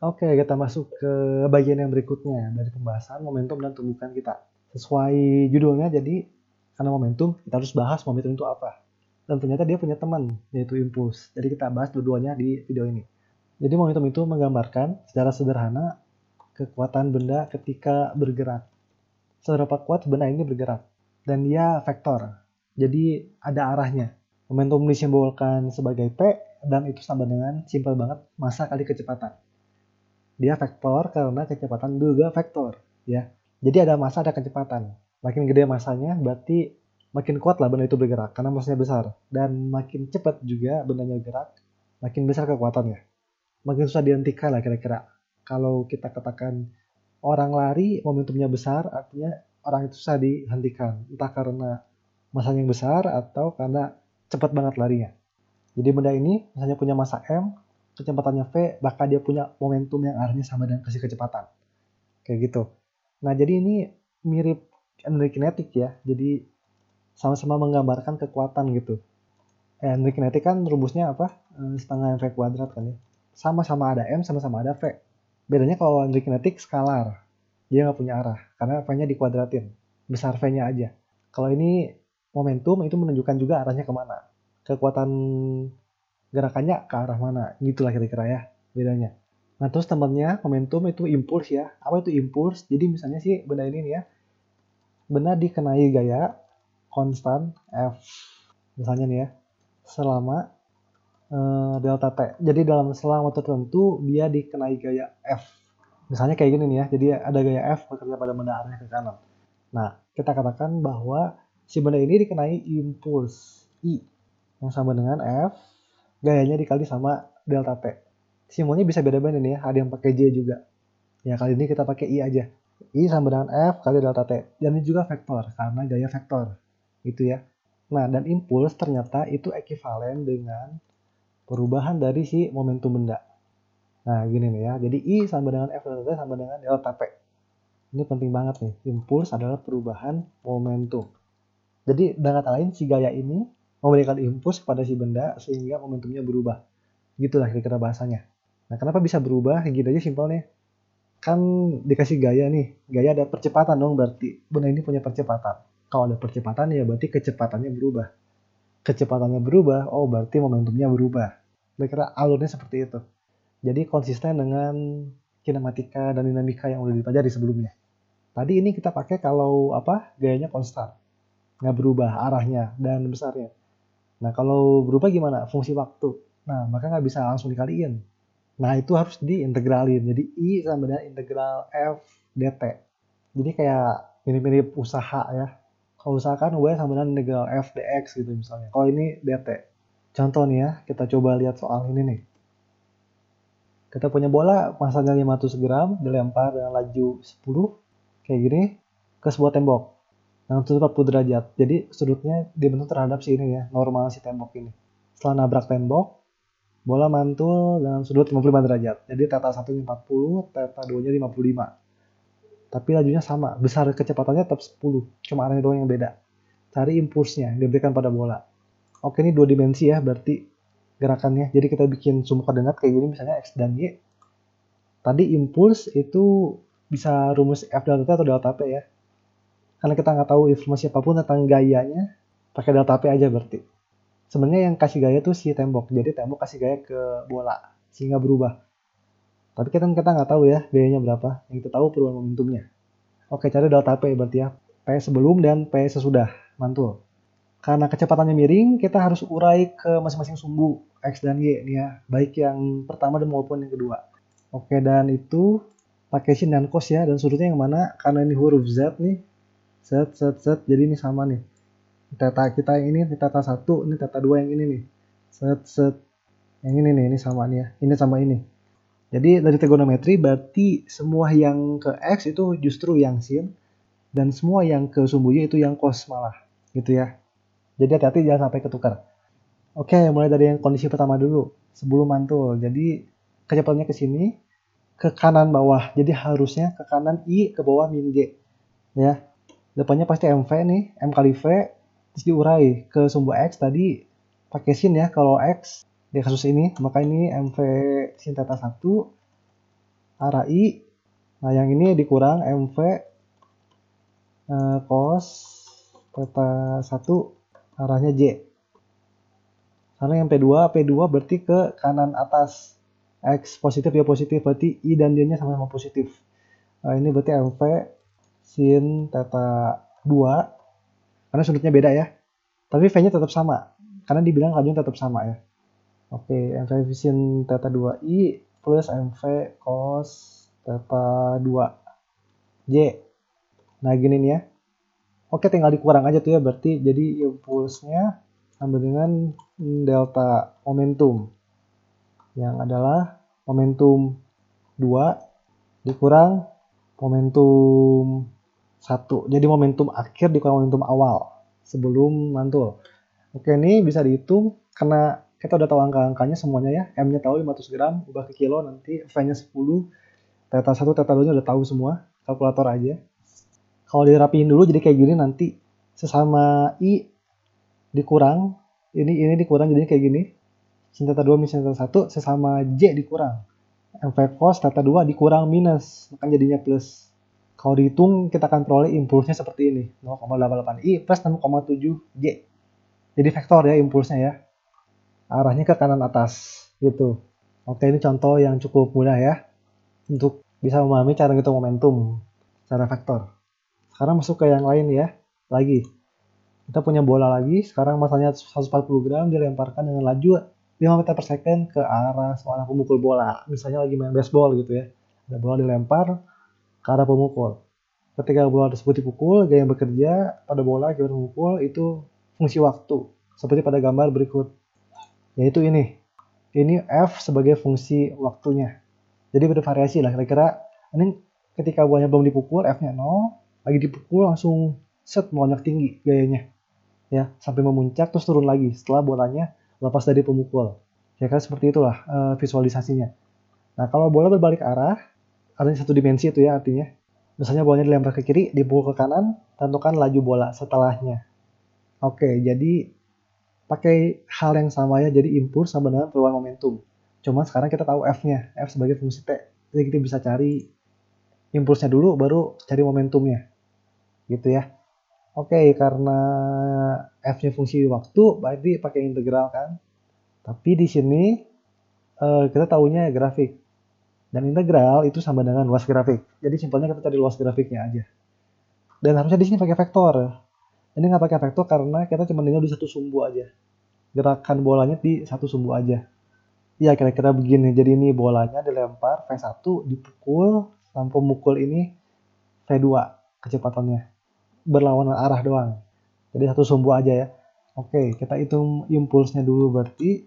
Oke, kita masuk ke bagian yang berikutnya dari pembahasan momentum dan tumbukan kita. Sesuai judulnya, jadi karena momentum, kita harus bahas momentum itu apa. Dan ternyata dia punya teman, yaitu impuls. Jadi kita bahas dua-duanya di video ini. Jadi momentum itu menggambarkan secara sederhana kekuatan benda ketika bergerak. Seberapa kuat benda ini bergerak. Dan dia vektor. Jadi ada arahnya. Momentum disimbolkan sebagai P, dan itu sama dengan simpel banget massa kali kecepatan. Dia vektor karena kecepatan juga vektor, ya. Jadi ada massa, ada kecepatan. Makin gede massanya, berarti makin kuat lah benda itu bergerak karena massanya besar. Dan makin cepat juga bendanya bergerak, makin besar kekuatannya. Makin susah dihentikan lah kira-kira. Kalau kita katakan orang lari momentumnya besar, artinya orang itu susah dihentikan. Entah karena massanya yang besar atau karena cepat banget larinya. Jadi benda ini misalnya punya massa M, kecepatannya V, bahkan dia punya momentum yang arahnya sama dengan kasih kecepatan. Kayak gitu. Nah, jadi ini mirip energi kinetik ya. Jadi sama-sama menggambarkan kekuatan gitu. Energi kinetik kan rumusnya apa? Setengah mv kuadrat kan ya. Sama-sama ada M, sama-sama ada V. Bedanya kalau energi kinetik skalar. Dia nggak punya arah, karena V-nya dikuadratin. Besar V-nya aja. Kalau ini momentum itu menunjukkan juga arahnya kemana. Kekuatan gerakannya ke arah mana. Gitulah kira-kira ya bedanya. Nah, terus temennya momentum itu impuls ya. Apa itu impuls? Jadi misalnya sih benda ini nih ya, benda dikenai gaya konstan F. Misalnya nih ya, selama delta T. Jadi dalam selang waktu tertentu dia dikenai gaya F. Misalnya kayak gini nih ya, jadi ada gaya F bekerja pada benda arahnya ke kanan. Nah, kita katakan bahwa si benda ini dikenai impuls I yang sama dengan F, gayanya dikali sama delta T. Simbolnya bisa beda-beda nih ya, ada yang pakai J juga. Ya kali ini kita pakai I aja. I sama dengan F kali delta T. Dan ini juga vektor, karena gaya vektor. Gitu ya. Nah, dan impuls ternyata itu ekivalen dengan perubahan dari si momentum benda. Nah, gini nih ya. Jadi I sama dengan F delta T sama dengan delta P. Ini penting banget nih. Impuls adalah perubahan momentum. Jadi dengan kata lain, si gaya ini memberikan impuls kepada si benda sehingga momentumnya berubah. Gitulah kira-kira bahasanya. Nah, kenapa bisa berubah? Gini aja simpel nih. Kan dikasih gaya nih. Gaya ada percepatan dong berarti. Benda ini punya percepatan. Kalau ada percepatan ya berarti kecepatannya berubah. Kecepatannya berubah, oh berarti momentumnya berubah. Kira-kira alurnya seperti itu. Jadi konsisten dengan kinematika dan dinamika yang udah dipelajari sebelumnya. Tadi ini kita pakai kalau apa? Gayanya konstan. Nggak berubah arahnya dan besarnya. Nah, kalau berubah gimana? Fungsi waktu. Nah, maka nggak bisa langsung dikaliin. Nah, itu harus diintegralin. Jadi, I sama dengan integral F dt. Jadi kayak mirip-mirip usaha ya. Kalau usaha kan W sama dengan integral F dx gitu misalnya. Kalau ini dt. Contoh nih ya, kita coba lihat soal ini nih. Kita punya bola, masanya 500 gram, dilempar dengan laju 10, kayak gini, ke sebuah tembok. Dengan sudut 40 derajat. Jadi sudutnya dibentuk terhadap si ini ya, normal si tembok ini. Setelah nabrak tembok, bola mantul dengan sudut 55 derajat. Jadi theta 1-nya 40, theta 2-nya 55. Tapi lajunya sama, besar kecepatannya tetap 10, cuma arahnya doang yang beda. Cari impulsnya yang diberikan pada bola. Oke, ini dua dimensi ya, berarti gerakannya. Jadi kita bikin sumbu koordinat kayak gini, misalnya X dan Y. Tadi impuls itu bisa rumus F delta T atau delta P ya. Karena kita nggak tahu informasi apapun tentang gayanya, pakai delta P aja berarti. Sebenarnya yang kasih gaya tuh si tembok. Jadi tembok kasih gaya ke bola, sehingga berubah. Tapi kita nggak tahu ya gayanya berapa. Yang kita tahu perubahan momentumnya. Oke, cari delta P berarti ya. P sebelum dan P sesudah mantul. Karena kecepatannya miring, kita harus urai ke masing-masing sumbu X dan Y nih ya. Baik yang pertama dan maupun yang kedua. Oke, dan itu pakai sin dan cos ya. Dan sudutnya yang mana? Karena ini huruf Z nih. Z. Jadi ini sama nih. Theta kita yang ini theta 1, ini theta 2 yang ini nih. Set. Yang ini nih, ini sama nih ya. Ini sama ini. Jadi dari trigonometri berarti semua yang ke X itu justru yang sin. Dan semua yang ke sumbu Y itu yang cos malah. Gitu ya. Jadi hati-hati jangan sampai ketukar. Oke, mulai dari yang kondisi pertama dulu. Sebelum mantul. Jadi kecepatannya ke sini. Ke kanan bawah. Jadi harusnya ke kanan I, ke bawah min G. Ya. Depannya pasti MV nih. M kali V. Terus diurai ke sumbu X tadi pakai sin ya. Kalau X di kasus ini, maka ini MV sin theta 1 arah I. Nah, yang ini dikurang MV cos theta 1 arahnya J. Karena yang P2 berarti ke kanan atas. X positif ya positif, berarti I dan J-nya sama-sama positif. Nah, ini berarti MV sin theta 2, karena sudutnya beda ya. Tapi V-nya tetap sama, karena dibilang lajunya tetap sama ya. Oke, MV sin theta 2I plus MV cos theta 2J. Nah, gini nih ya. Oke, tinggal dikurang aja tuh ya, berarti jadi impulsnya sama dengan delta momentum, yang adalah momentum 2 dikurang momentum 1. Jadi momentum akhir dikurang momentum awal sebelum mantul. Oke, ini bisa dihitung karena kita udah tahu angka-angkanya semuanya ya. M-nya tahu 500 gram, ubah ke kilo, nanti V-nya 10, theta 1, theta 2-nya udah tahu semua, kalkulator aja. Kalau dirapiin dulu jadi kayak gini, nanti sesama I dikurang, ini dikurang jadi kayak gini. Sin theta 2 min sin theta 1 sesama J dikurang. MV cos theta 2 dikurang minus, maka jadinya plus. Kalau dihitung kita akan peroleh impulsnya seperti ini, 0,88 I plus 6,7 J. Jadi vektor ya impulsnya ya. Arahnya ke kanan atas gitu. Oke, ini contoh yang cukup mudah ya untuk bisa memahami cara ngitung momentum secara vektor. Sekarang masuk ke yang lain ya. Lagi kita punya bola lagi, sekarang masanya 140 gram dilemparkan dengan laju 5 meter per second ke arah seorang pemukul bola. Misalnya lagi main baseball gitu ya. Ada bola dilempar ke arah pemukul. Ketika bola tersebut dipukul, gaya yang bekerja pada bola akibat memukul itu fungsi waktu. Seperti pada gambar berikut. Yaitu ini. Ini F sebagai fungsi waktunya. Jadi bervariasi lah kira-kira. Ini ketika bolanya belum dipukul, F-nya 0. Lagi dipukul langsung set melonjak tinggi gayanya. Ya, sampai memuncak terus turun lagi setelah bolanya lepas dari pemukul. Ya kan seperti itulah visualisasinya. Nah, kalau bola berbalik arah, artinya satu dimensi itu ya artinya. Misalnya bolanya dilempar ke kiri, dipukul ke kanan, tentukan laju bola setelahnya. Oke, jadi pakai hal yang sama ya, jadi impuls sama dengan perubahan momentum. Cuma sekarang kita tahu F-nya, F sebagai fungsi T. Jadi kita bisa cari impulsnya dulu, baru cari momentumnya. Gitu ya. Oke, karena F-nya fungsi waktu, berarti pakai integral kan. Tapi di sini kita tahunya grafik. Dan integral itu sama dengan luas grafik. Jadi simpelnya kita cari luas grafiknya aja. Dan harusnya di sini pakai vektor. Ini nggak pakai vektor karena kita cuma tinggal di satu sumbu aja. Gerakan bolanya di satu sumbu aja. Ya kira-kira begini. Jadi ini bolanya dilempar V1 dipukul sampai pemukul ini V2 kecepatannya. Berlawanan arah doang. Jadi satu sumbu aja ya. Oke, kita hitung impulsnya dulu berarti.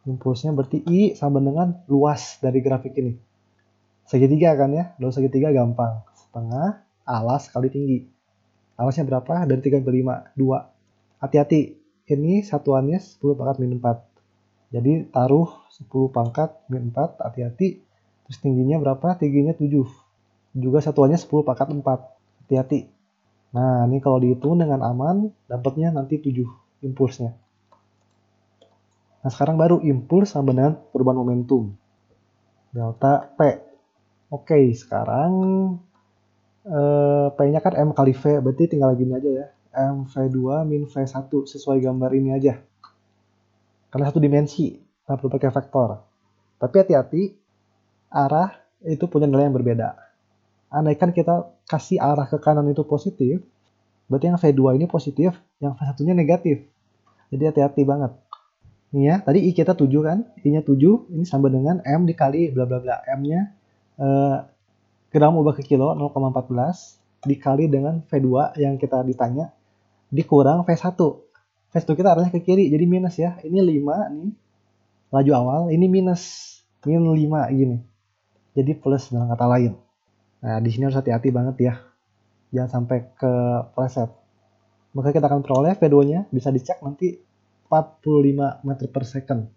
Impulsnya berarti I sama dengan luas dari grafik ini. Segitiga kan ya. Luas segitiga gampang. Setengah alas kali tinggi. Alasnya berapa? Dari 3 ke 5. 2. Hati-hati. Ini satuannya 10 pangkat min 4. Jadi taruh 10 pangkat min 4. Hati-hati. Terus tingginya berapa? Tingginya 7. Juga satuannya 10 pangkat 4. Hati-hati. Nah, ini kalau dihitung dengan aman, dapatnya nanti 7 impulsnya. Nah, sekarang baru impuls sama dengan perubahan momentum. Delta P. Oke, sekarang P-nya kan M kali V, berarti tinggal gini aja ya. M V2 min V1 sesuai gambar ini aja. Karena satu dimensi, nggak perlu pakai vektor. Tapi hati-hati, arah itu punya nilai yang berbeda. Andaikan kita kasih arah ke kanan itu positif, berarti yang V2 ini positif, yang V1-nya negatif. Jadi hati-hati banget. Nih ya, tadi I kita 7 kan, I-nya 7, ini sama dengan M dikali bla bla bla. M-nya gram ubah ke kilo 0,14 dikali dengan V2 yang kita ditanya dikurang V1. V1 kita arahnya ke kiri, jadi minus ya. Ini 5 nih, laju awal, ini minus, min 5 gini. Jadi plus dengan kata lain. Nah, di sini harus hati-hati banget ya. Jangan sampai kepleset. Maka kita akan peroleh V2-nya, bisa dicek nanti 45 meter per second.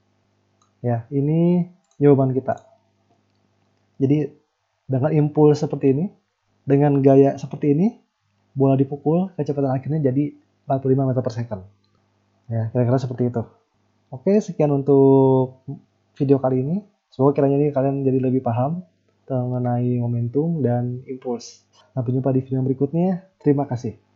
Ya, ini jawaban kita. Jadi dengan impuls seperti ini, dengan gaya seperti ini, bola dipukul, kecepatan akhirnya jadi 45 meter per second. Ya, kira-kira seperti itu. Oke, sekian untuk video kali ini. Semoga kiranya ini kalian jadi lebih paham mengenai momentum dan impuls. Sampai jumpa di video berikutnya. Terima kasih.